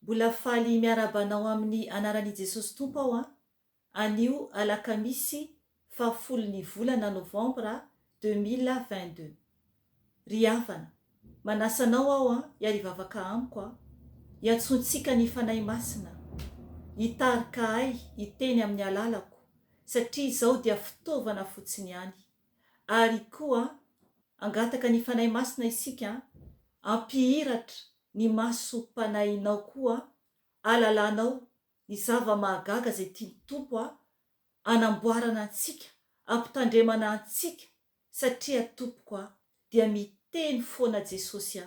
Mbola faly miarabanao amin'ny anaran'i Jesosy Tompo aho anio alakamisy 10 volana Novambra 2022. Ry havana, manasanao aho hiarivavaka amiko hiantsontsika ny fanahy masina, hitarika ahy hiteny amin'ny alalako, satria izao dia fitaovana fotsiny ihany. Ary koa angataka ny fanahy masina isika, ampihiratra ny maso mpanahinao koa, alalanao ny zava-mahagaga zay tiany Tompo anamboarana antsika, ampitandremana antsika, satria Tompo dia miteny foana Jesosy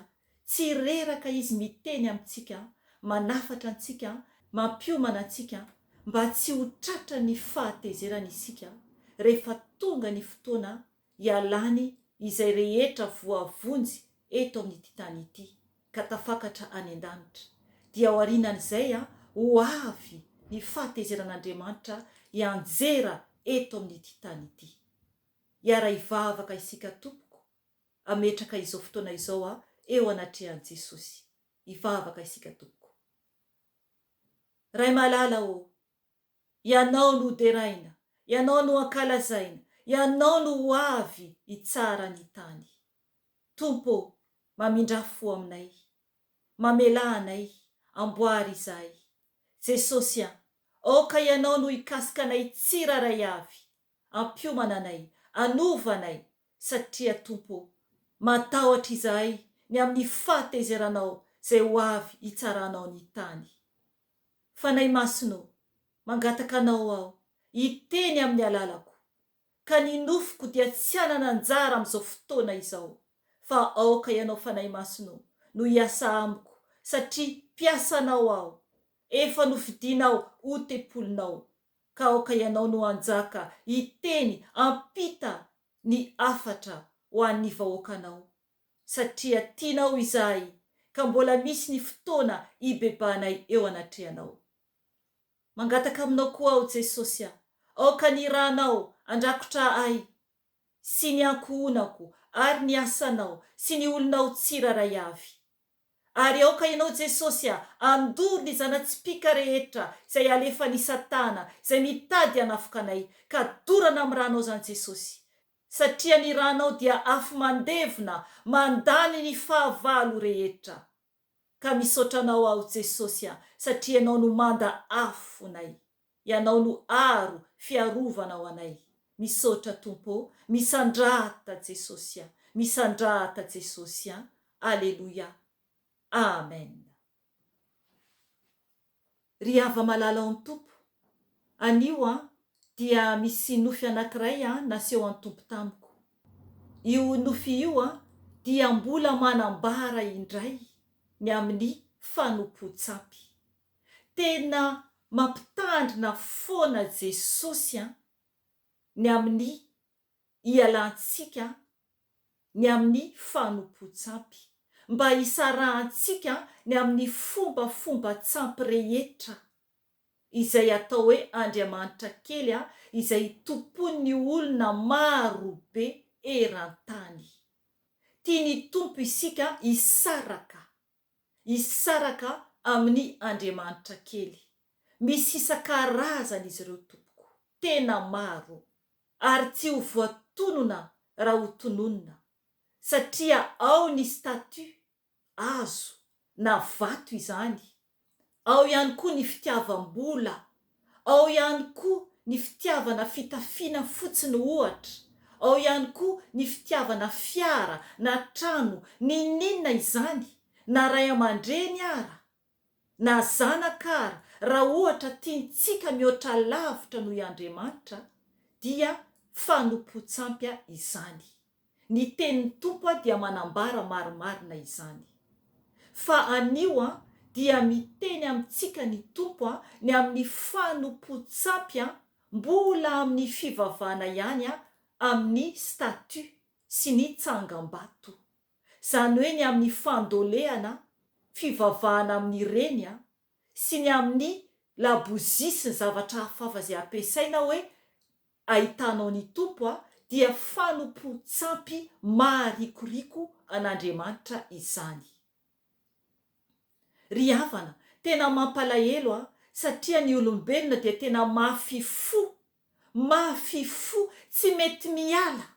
tsy reraka izy miteny amintsika, manafatra antsika, mampiomana antsika mba tsy ho tratra ny fahatezerana isika rehefa tonga ny fotoana hialany izay rehetra voavonjy eto amin'ity tany ity ka tafakatra any an-danitra. Dia ao aorianan'izay ho avy ny fahatezeran'Andriamanitra hianjera eto amin'ity tany ity. Hiara hivavaka isika tompoko, ametraka izao fotoana izao eo anatrehan'i Jesosy. Hivavaka isika tompoko. Ray malala ianao no deraina, ianao no ankalazaina, ianao no ho avy hitsara ny tany. Tompo, mamindrafo aminay, mamelanay, amboary izahay. Jesosy oka ianao no hikasika anay tsiraray avy, ampiomana anay, anovanay, satria Tompo, matahotra izahay ny amin'ny fahatezeranao zay ho avy hitsaranao ny tany. Fanahy masino, mangataka anao aho, hiteny amin'ny alalako, ka ny nofiko dia tsy anana anjara amin'izao fotoana izao, fa aoka ianao fanahy masino no hiasa amiko, satria mpiasanao aho, efa nofidinao ho tempolinao, ka aoka ianao no anjaka hiteny ampita ny afatra ho an'ny vahoakanao, satria tianao izahay ka mbola misy ny fotoana hibebanay eo anatrehanao. Mangataka aminao koa aho Jesosy, aoka ny ranao andrakotra ahy sy ny ankohonako ary ny asanao sy ny olonao tsiraray avy. Ary aoka ianao Jesosy andoro ny zanatsipika rehetra izay alefa ny Satana izay mitady hanafoka anay, ka dorana amin'ny ranao zany Jesosy, satria ny ranao dia afo mandevona mandany ny fahavalo rehetra. Ka misaotra anao aho Jesosy, satria ianao no manda afonay, ianao no aro fiarovanao anay. Misaotra Tompo, misandrata Jesosy, misandrata Jesosy. Aleluia. Amen. Ry hava malala ao amin'ny Tompo, anio dia misy nofy anankiray naseho an'ny Tompo tamiko. Io nofy io dia mbola manambara indray ny amin'ny fanompo-tsampy. Tena mampitandrina foana Jesosy ny amin'ny ialantsika, ny amin'ny fanompo-tsampy, mba hisarahantsika ny amin'ny fomba tsampy rehetra izay atao hoe Andriamanitra kely izay tompon'ny olona maro be eran-tany. Tiany Tompo isika hisaraka amin'ny Andriamanitra kely. Misy isan-karazany izy ireo Tompoko, tena maro, ary tsy ho voatonona raha ho tononona, satria ao ny statut, hazo na vato izany, ao ihany koa ny fitiavam-bola, ao ihany koa ny fitiavana fitafiana fotsiny ohatra, ao ihany koa ny fitiavana fiara na trano, ninona izany, na ray aman-dreny ara, na zanaka ara, raha ohatra tiantsika mihoatra lavitra noho i Andriamanitra, dia fanompo-tsampy izany. Ny tenin'ny Tompo dia manambara marimarina izany. Fa anio dia miteny amintsika ny Tompo ny amin'ny fanompo-tsampy mbola amin'ny fivavahana ihany amin'ny statut sy ny tsangam-bato. Zany hoe ny amin'ny fandolehana, fivavahana amin'ny reny sy ny amin'ny labozisy ny zavatra hafahafa izay ampiasaina hoe ahitanao ny Tompo dia fanompo-tsampy maharikoriko an'Andriamanitra izany. Ry havana, tena mampalahelo satria ny olombelona dia tena mafifo tsy mety miala.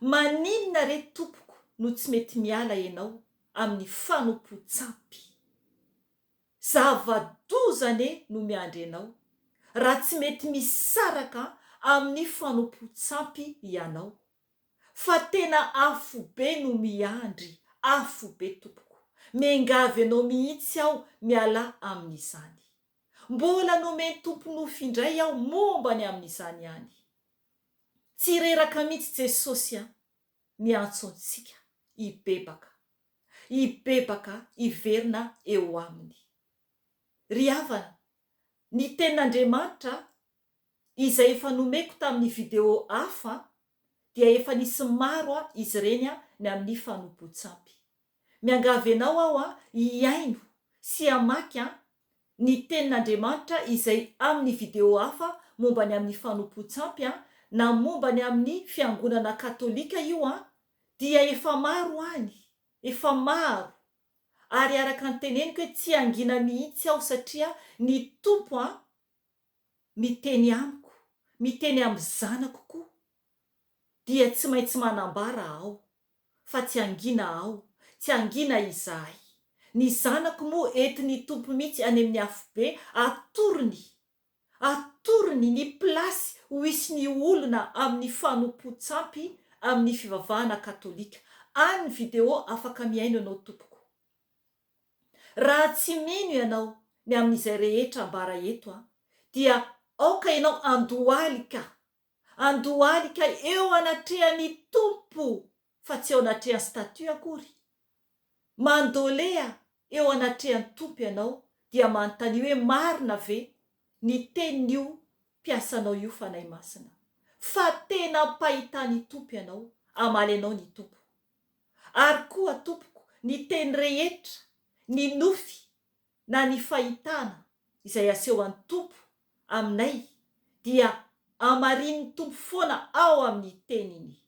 Maninona re tompoko no tsy mety miala ianao amin'ny fanompo-tsampy? Zavadozane no miandry ianao raha tsy mety misaraka amin'ny fanompo-tsampy ianao. Fa tena afo be no miandry, afo be tompoko. Mengavy ianao mihitsy aho miala amin'izany. Mbola nomeny tompo Nofy indray aho mombany amin'izany ihany. Tsy reraka mihitsy Jesosy miantso antsika hibebaka hiverina eo aminy. Ry havana, ny tenin'Andriamanitra izay efa nomeko tamin'ny video hafa dia efa nisy maro izy ireny ny amin'ny fanompo-tsampy. Miangavy ianao aho hiaino sy hamaky ny tenin'Andriamanitra izay amin'ny video hafa momba ny amin'ny fanompo-tsampy na momba ny amin'ny fiangonana katolika io dia efa maro any, efa maro. Ary araka ny teneniko hoe tsy angina mihitsy aho satria ny tompo miteny amiko, miteny amin'ny zanako koa dia tsy maintsy manambara aho, fa tsy angina aho, tsy angina izahay. Ny zanako moa entin'ny tompo mihitsy any amin'ny afobe atorony ny plasy ho isy ny olona amin'ny fanompo-tsampy amin'ny fivavahana katolika. Any video afaka miaino ianao tompoko. Raha tsy mino ianao ny amin'izay rehetra ambara eto dia aoka ianao andohalika eo anatrehan'ny tompo fa tsy eo anatrehan'ny statut akory. Mandolea eo anatrehan'ny tompo ianao dia manontany hoe marina ve ny tenin'io mpiasanao io fanahy masina? Fa tena pahitany tompo ianao, amaly ianao ny tompo. Ary koa tompoko, ny teny rehetra, ny nofy na ny fahitana izay asehoan'ny tompo aminay dia amarin'ny tompo foana ao amin'ny teniny.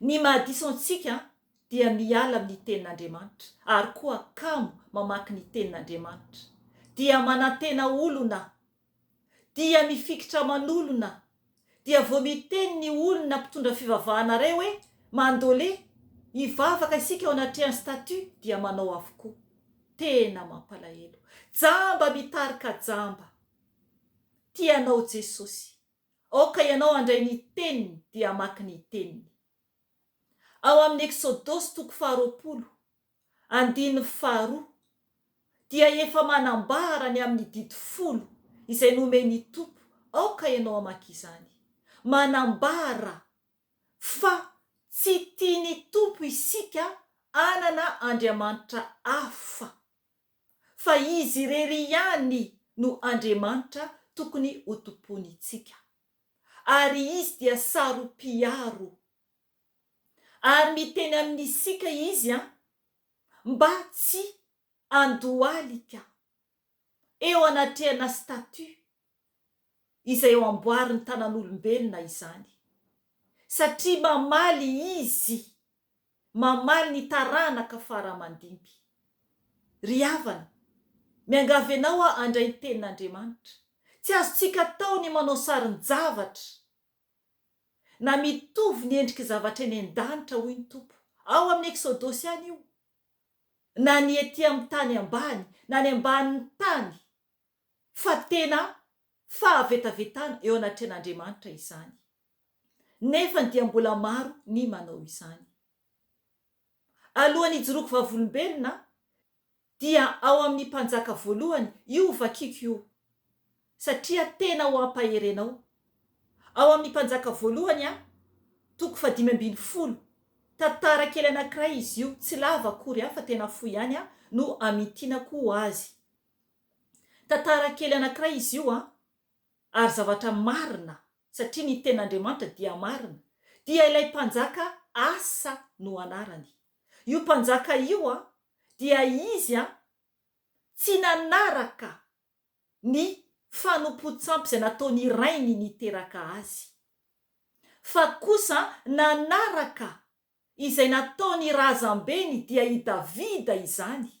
Ny mahadiso antsika dia miala amin'ny tenin'Andriamanitra ary koa kamo mamaky ny tenin'Andriamanitra dia manantena olona, dia mifikitra manolona, dia vao miteny ny olona mpitondra fivavahana ray hoe mandole hivavaka isika eo anatrehan'ny statut dia manao avokoa. Tena mampalahelo. Jamba mitarika jamba. Tianao Jesosy. Aoka ianao andray ny teniny dia amaky ny teniny. Ao amin'ny Eksodosy 20:2 dia efa manambara ny amin'ny didy 10 izay nomeny tompo. Aoka ianao amaky izany. Manambara fa tsy tiany tompo isika anana Andriamanitra hafa. Fa izy irery ihany no Andriamanitra tokony hotompony itsika. Ary izy dia sarom-piaro. Ary miteny amin'isika izy mba tsy andohalika eo anatrehana statut izay eo amboarin'ny tanan'olombelona izany. Satria mamaly izy, mamaly ny taranaka faramandimby. Ry havana, miangavy ianao andray ny tenin'Andriamanitra. Tsy azontsika atao ny manao sarin-javatra na mitovy ny endriky zavatra eny an-danitra hoy ny tompo. Ao amin'ny Eksodosy any io. Na ny ety amin'ny tany ambany, na ny ambanin'ny tany. Fa tena fahavetavetana eo anatrehan'Andriamanitra izany. Nefa dia mbola maro ny manao izany. Alohan'ny hijoroako Vavolombelona dia ao amin'ny Mpanjaka Voalohany io vakiko io. Satria tena ho ampaherenao. Ao amin'ny Mpanjaka Voalohany 5:12 tantara kely anankiray izy io, tsy lava akory fa tena fohy ihany no amitinako azy. Tantara kely anankiray izy io ary zavatra marina satria ny tenin'Andriamanitra dia marina. Dia ilay mpanjaka Asa no anarany. Io mpanjaka io dia izy tsy nanaraka ny fanompo-tsampy izay nataony rainy niteraka azy. Fa kosa nanaraka izay nataony razambeny dia i Davida izany.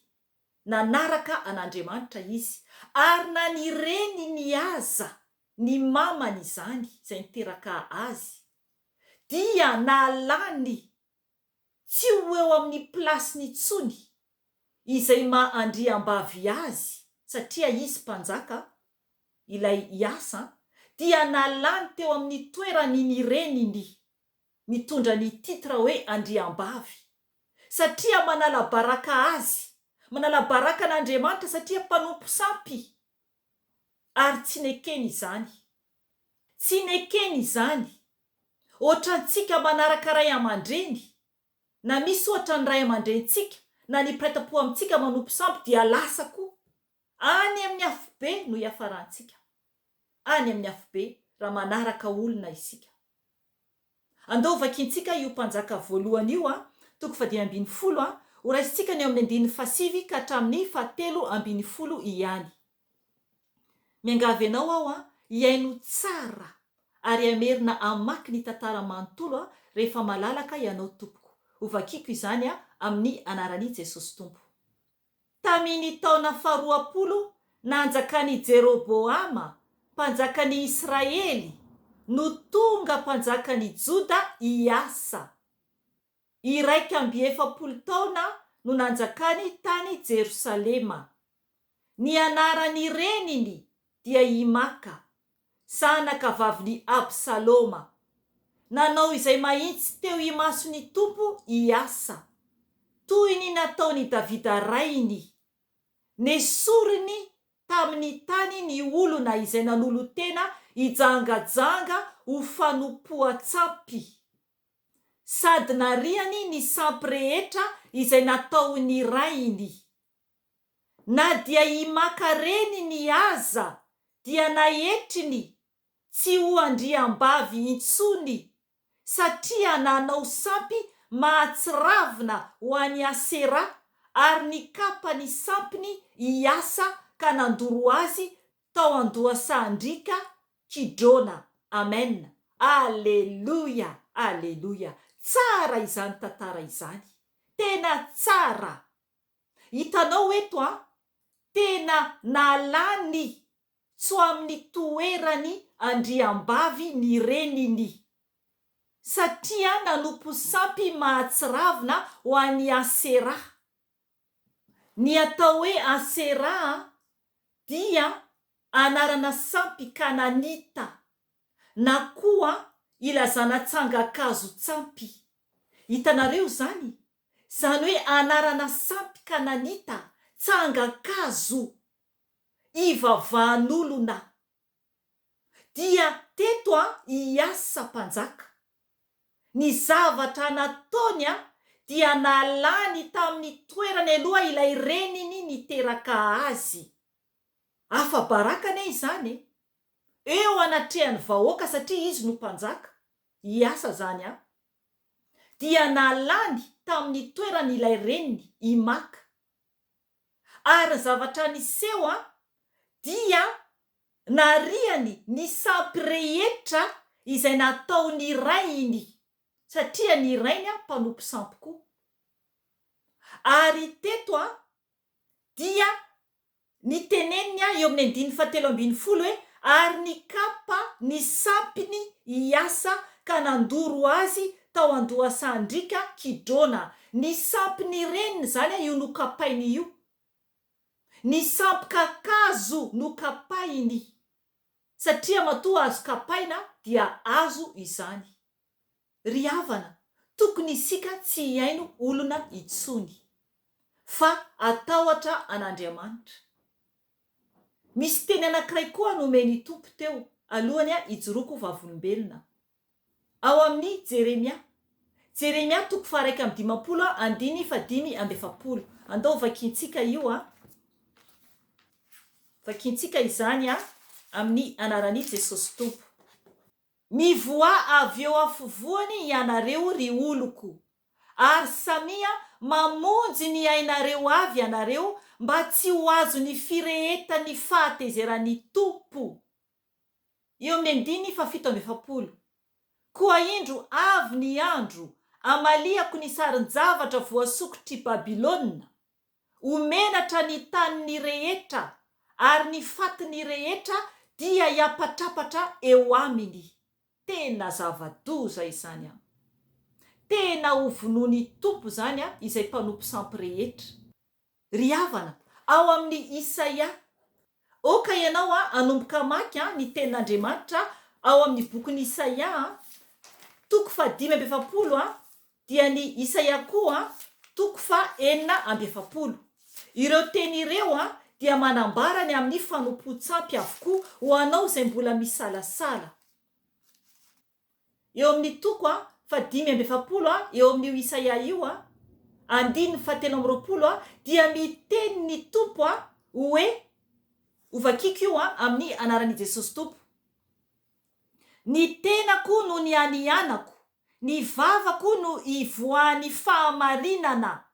nanaraka an'Andriamanitra izy, ary na ny reny ny aza ny mamany izany izay niteraka azy dia nalany tsy ho eo amin'ny plasiny intsony izay mahandriam-bavy azy, satria izy mpanjaka ilay iasa, dia nalany teo amin'ny toerany ny reniny mitondra ny titra hoe andriam-bavy, satria manala baraka azy, manala baraka n'Andriamanitra satria mpanompo sampy. Ary tsy nekeny izany, tsy nekeny izany. Ohatra antsika manaraka ray aman-dreny, na misy ohatra ny ray aman-drenitsika na ny mpiray-po amintsika manompo sampy, dia lasa koa any amin'ny afobe no hiafarantsika, any amin'ny afobe raha manaraka olona isika. Andao vakintsika io mpanjaka voalohany io toko 520 horaisitsika ny eo amin'ny 9 ka hatramin'ny 7:10 ihany. Miangavy ianao aho hiaino tsara ary amerina amaky ny tantara manontolo rehefa malalaka ianao tompoko. Hovakiko izany amin'ny anaran'i Jesosy Tompo. Tamin'ny taona 20 nanjakan'i Jeroboama mpanjakan'i Israely no tonga mpanjakan'i Joda hiasa. 19 taona no nanjakany tany Jerosalema. Ny anarany reniny dia Imaka, zanaka vavin'i Absaloma. Nanao izay mahitsy teo imason'ny Tompo hiasa, toy ny nataony Davida rainy. Nesoriny tamin'ny tany ny olona izay nanolo tena hijangajanga ho fanompoan-tsampy, sady nariany ny sampy rehetra izay nataony rainy. Na dia Imaka reny ny aza dia naetriny tsy ho andriam-bavy intsony, satria nanao sampy mahatsiravina ho an'i Asera, ary ny kapany sampiny hiasa ka nandoro azy tao andohasandrika Kidrona. Amen. Aleluya, aleluya. Tsara izany tantara izany, tena tsara. Hitanao eto tena nalany tso amin'ny toerany andriam-bavy ny reniny, satria nanompo sampy mahatsiravina ho an'i Asera. Ny atao hoe Asera dia anarana sampy kananita, na koa ilazana tsangakazo tsampy. Hitanareo zany hoe anarana sampy kananita, tsangakazo, ivavahan'olona. Dia teto hiasa mpanjaka. Ny zavatra nataony dia nalany tamin'ny toerany aloha ilay reniny niteraka azy. Afa barakane izany, eo anatrehany vahoaka satria izy no mpanjaka hiasa zany dia nalany tamin'ny toerany ilay reniny Imaka. Ary zavatra niseho dia nariany ny sampy rehetra izay nataony rainy, satria ny rainy mpanompo sampy koa. Ary teto dia niteneniny eo amin'ny 7:10 hoe ary ny kapa ny sampiny hiasa ka nandoro azy tao andohasandrika Kidrona. Ny sampiny reniny zany io nokapainy io, ny sampy kakazo nokapainy, satria matoa azo kapaina dia azo izany. Ry havana, tokony isika tsy hiaino olona intsony, fa atahotra an'Andriamanitra. Misy teny anankiray koa nomeny Tompo teo alohany hijoroako Vavolombelona, ao amin'ny Jeremia toko 1:50 andiny 5:10. Andao vakintsika io vakintsika izany amin'ny anaran'i Jesosy Tompo. Mivoa avy eo afovoany ianareo ry oloko, ary samia mamonjy ny ainareo avy ianareo, mba tsy ho azo ny firehetan'ny fahatezeran'ny Tompo. Eo amin'ny 7:70. Koa indro avy ny andro amaliako ny sarin-javatra voasokotry Babilôna, homenatra ny taniny rehetra ary ny fatiny rehetra dia hiapatrapatra eo aminy. Tena zava-doza izany a. Tena ho vonoany tompo zany a izay mpanompo sampy rehetra. Ry havana, ao amin'ny Isaia, oka ianao a anomboka maky a ny tenin'Andriamanitra ao amin'ny bokin'ny Isaia a, toko 5:7 a, dia ny Isaia koa toko 4:7. Ireo teny ireo a dia manambara ny amin'ny fanompo-tsampy avokoa ho anao izay mbola misalasala. Eo amin'ny toko 5:7 a, eo amin'io Isaia io a, 9:7 dia miteny ny tompo a hoe ovakiko io a amin'ny anaran'i Jesosy tompo. Ny tenako no ny anianako, ny vavako no ivoahany fahamarinana.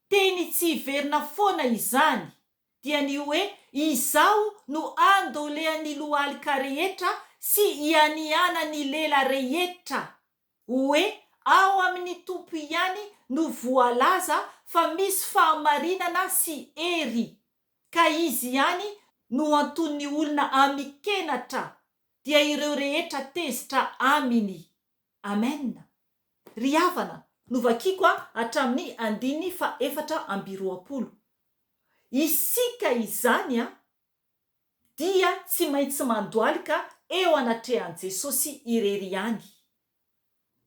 Teny tsy verina foana izany, dia ny hoe izaho no andolean'ny lohalika rehetra sy ianiana ny lela rehetra. Hoe ao amin'ny tompo ihany no voalaza fa misy fahamarinana sy hery, ka izy ihany no anton'ny olona amikenatra, dia ireo rehetra tezitra aminy. Amen. Ry havana, novakiko hatramin'ny 4:20. Isika izany a dia tsy maintsy mandoalika eo anatrehan'i Jesosy irery any.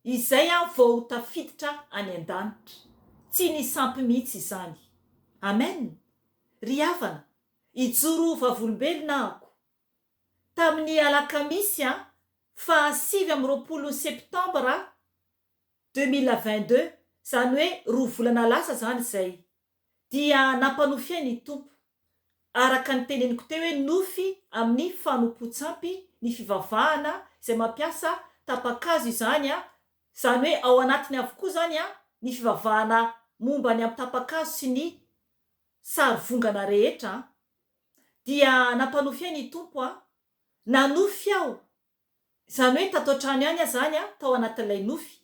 Izay a vao ho tafiditra any an-danitra, tsy ny sampy mihitsy izany. Amen. Ry havana, ijoro Vavolombelona ako. Tamin'ny alakamisy a 7 septambra 2022, zany hoe 2 volana lasa zany zay, dia nampanofy ny tompo araka ny teneniko teo hoe nofy amin'ny fanompo-tsampy ny fivavahana izay mampiasa tapakazo izany a, zany hoe ao anatiny avokoa zany a ny fivavahana momba ny amin'ny tapakazo sy ny sarivongana rehetra. Dia nampanofy ny tompo a, nanofy aho, zany hoe tato an-trano ihany zany a tao anatin'ilay nofy.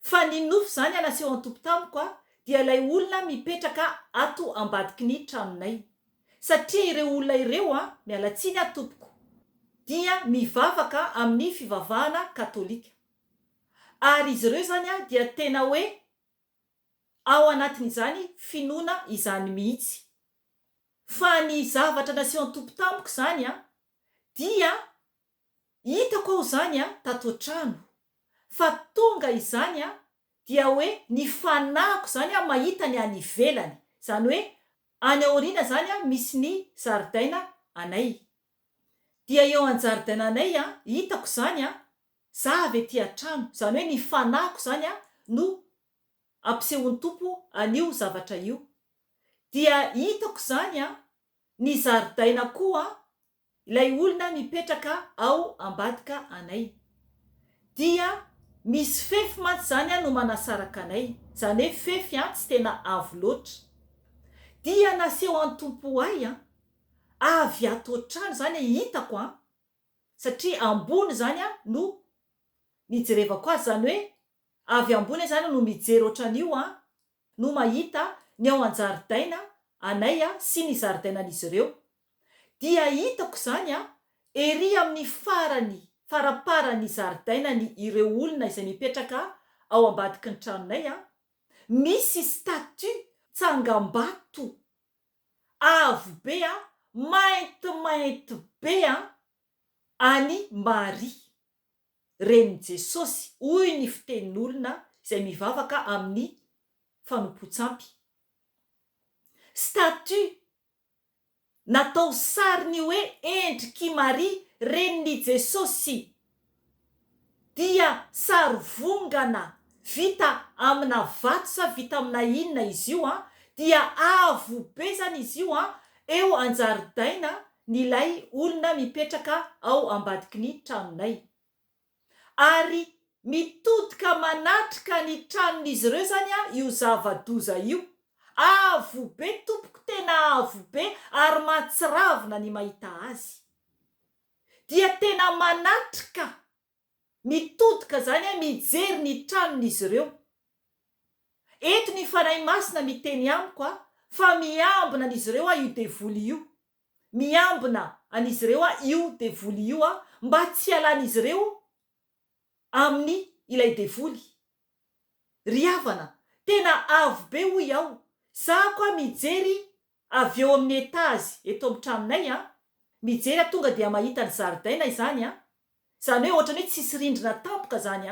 Fa ny nofy zany a naseho an-tompo tamiko a, dia ilay olona mipetraka ato ambadiky ny tranonay, satria ireo olona ireo a mialatsiny a tompoko, dia mivavaka amin'ny fivavahana katolika. Ary izy ireo zany a dia tena hoe ao anatin'izany finoana izany mihitsy. Fa ny zavatra naseho an-tompo tamiko zany a, dia hitako ao zany a tato an-trano, fa tonga izany a dia hoe ny fanahiko zany a mahita ny any ivelany, zany hoe any aoriana zany a misy ny zaridaina anay. Dia eo an-jaridaina anay a hitako zany a zavy ety an-trano, zany hoe ny fanahiko zany a no ampisehon'ny tompo an'io zavatra io. Dia hitako zany a ny zaridaina koa ilay olona mipetraka ao ambadika anay. Dia misy fefy mantsy zany a no manasaraka anay, zany hoe fefy a tsy tena avo loatra. Dia naseho an-tompo ahy a avy ato an-trano zany a hitako a, satria ambony zany a no nijerevako azy, zany hoe avy ambony zany no mijery ohatran'io a no mahita ny ao an-jaridaina anay a sy ny zaridainan'izy ireo. Dia hitako zany a ery amin'ny faraparany zaridaina ny ireo olona izay mipetraka ao ambadiky ny tranonay a, misy statue tsangam-bato avo be a, mainty be a, any Maria renin'i Jesosy, hoy ny fitenin'olona izay mivavaka amin'ny fanompo-tsampy. Statue natao sariny hoe endriky Maria renin'i Jesosy, dia sarivongana vita amina vato sa vita amina inona izy io a, dia avo be zany izy io a eo an-jaridaina n'ilay olona mipetraka ao ambadiky ny tranonay. Ary mitodika manatrika ny tranon'izy ireo zany a io zava-doza io, avo be tompoko, tena avo be ary mahatsiravina ny mahita azy. Dia tena manatrika, mitodika zany a mijery ny tranon'izy ireo. Eto ny fanahy masina miteny amiko a fa miambina an'izy ireo io devoly io. Miambina an'izy ireo io devoly io mba tsy halan'izy ireo amin'ny ilay devoly. Ry havana, tena avo be hoy aho. Za koa mijery avy eo amin'ny etazy eto amin'ny tranonay mijery tonga dia mahita ny zaridaina izany zany hoe ohatrany hoe tsisy rindrina tampoka zany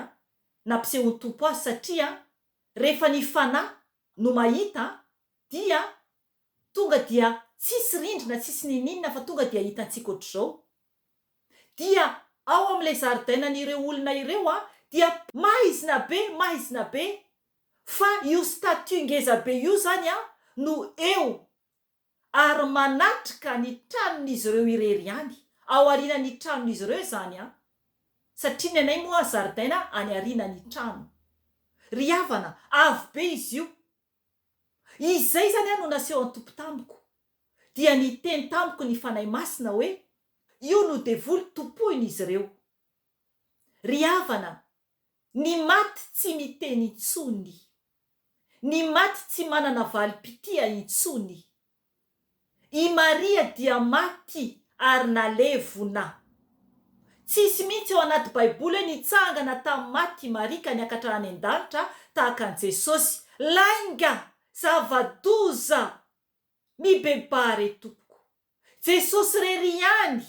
nampisehon'ny tompo azy satria rehefa ny fanahy no mahita dia tonga dia tsisy rindrina tsisy ninina fa tonga dia hitantsika ohatr'izao. Dia ao amin'ilay zaridainan'ireo olona ireo dia maizina be fa io statue ngeza be io zany no eo ary manatrika ny tranon'izy ireo irery any ao arinan'ny tranon'izy ireo zany satria ny anay moa zaridaina any arinan'ny trano. Ry havana, avo be izy io. Izay zany no naseho an-tompo tamiko dia niteny tamiko ny fanahy masina hoe io no devoly topoin'izy ireo. Ry havana, ny maty tsy miteny intsony, ny maty tsy manana valim-pitia intsony. I Maria dia maty ary nalevona. Tsisy mihitsy ao anaty baiboly hoe nitsangana tamin'ny maty Maria ka niakatra any an-danitra tahaka an' Jesosy. Lainga, zava-doza, mibebare tompoko. Jesosy rery ihany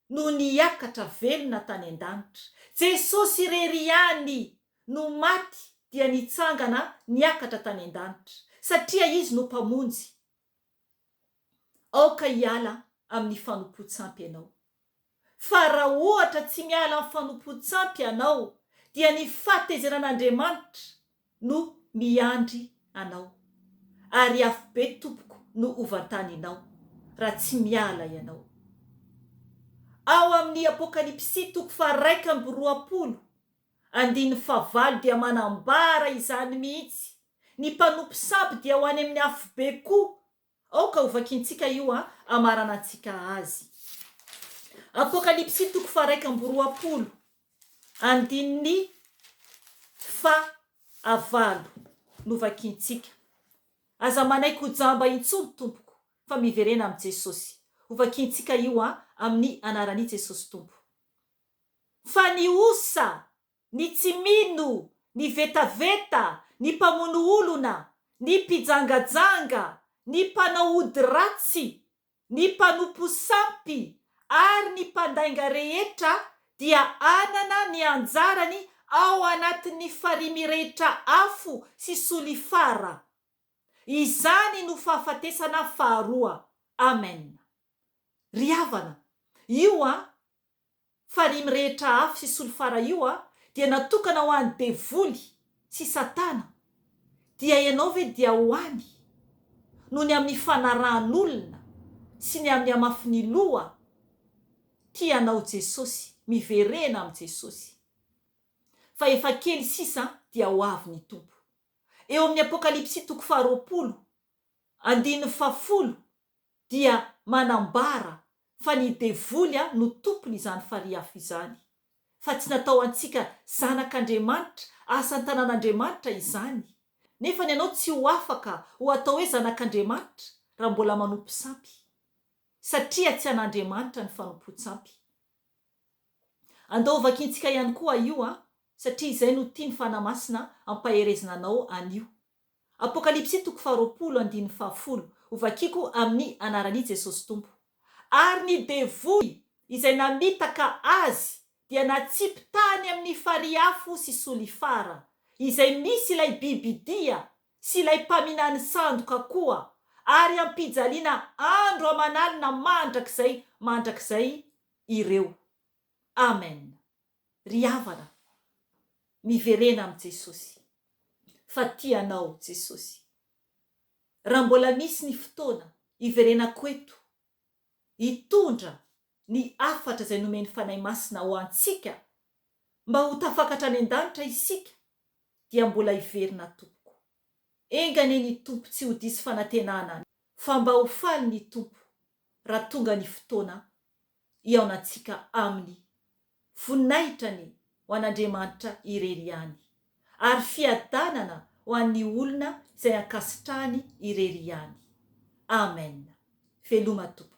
no niakatra velona tany an-danitra. Jesosy rery ihany no maty dia nitsangana niakatra tany an-danitra satria izy no mpamonjy. Aoka hiala amin'ny fanompo-tsampy ianao. Fa raha ohatra tsy miala amin'ny fanompo-tsampy ianao dia ny fahatezeran'Andriamanitra no miandry anao. Ary afo be tompoko no ovantaninao raha tsy miala ianao. Ao amin'ny Apokalipsy 1:20 dia manambara izany mihitsy. Ny mpanompo sampy dia ho any amin'ny afo be koa. Aoka hovakintsika io amarana antsika azy. Apokalipsy 1:20 novakintsika. Aza manaiky ho jamba intsony tompoko fa miverena amin'ny Jesosy. Hovakintsika io amin'ny anaran'i Jesosy tompo. Fa ny osa, ny tsy mino, ny vetaveta, ny mpamono olona, ny mpijangajanga, ny mpanao ody ratsy, ny mpanompo sampy ary ny mpandainga rehetra dia anana ny anjarany ao anatin'ny farihy rehetra afo sy solifara. Izany no fahafatesana faharoa. Amen. Ry havana, io farihy rehetra afo sy solifara io dia natokana ho an'ny devoly sy satana. Dia ianao ve dia hoany noho ny amin'ny fanarahan'olona sy ny amin'ny amafin'ny loha tianao Jesosy, miverena amin'ny Jesosy. Fa efa kely sisa dia ho avy ny tompo. Eo amin'ny Apokalipsy 20:10 dia manambara fa ny devoly no tompony izany farihy afo izany. Fa tsy natao antsika zanak'Andriamanitra, asan-tanan'Andriamanitra izany. Nefa ny ianao tsy ho afaka ho atao hoe zanak'Andriamanitra raha mbola manompo sampy. Satria tsy an'Andriamanitra ny fanompo-tsampy. Andao vakintsika ihany koa io satria izay no tia ny fanahy masina ampaherezina anao anio. Apokalipsy 20:10 hovakiko amin'ny anaran'i Jesosy tompo. Ary ny devoly izay namitaka azy dia natsipy tany amin'ny farihy afo sy solifara, izay misy ilay bibidia sy ilay mpaminany sandoka koa, ary ampijaliana andro aman'alina mandrakizay ireo. Amen. Ry havana, miverena amin'ny Jesosy. Fa tianao Jesosy. Raha mbola misy ny fotoana iverenako eto, hitondra ny afatra izay nomeny fanahy masina ho antsika mba ho tafakatra any an-danitra isika, dia mbola hiverina tompoko. Engane ny tompo tsy ho disy fanantenana, fa mba ho faly ny tompo raha tonga ny fotoana iaonantsika aminy. Voninahitrany ho an'Andriamanitra irery ihany, ary fiadanana ho an'ny olona izay ankasitrahany irery ihany. amen. Veloma tompoko.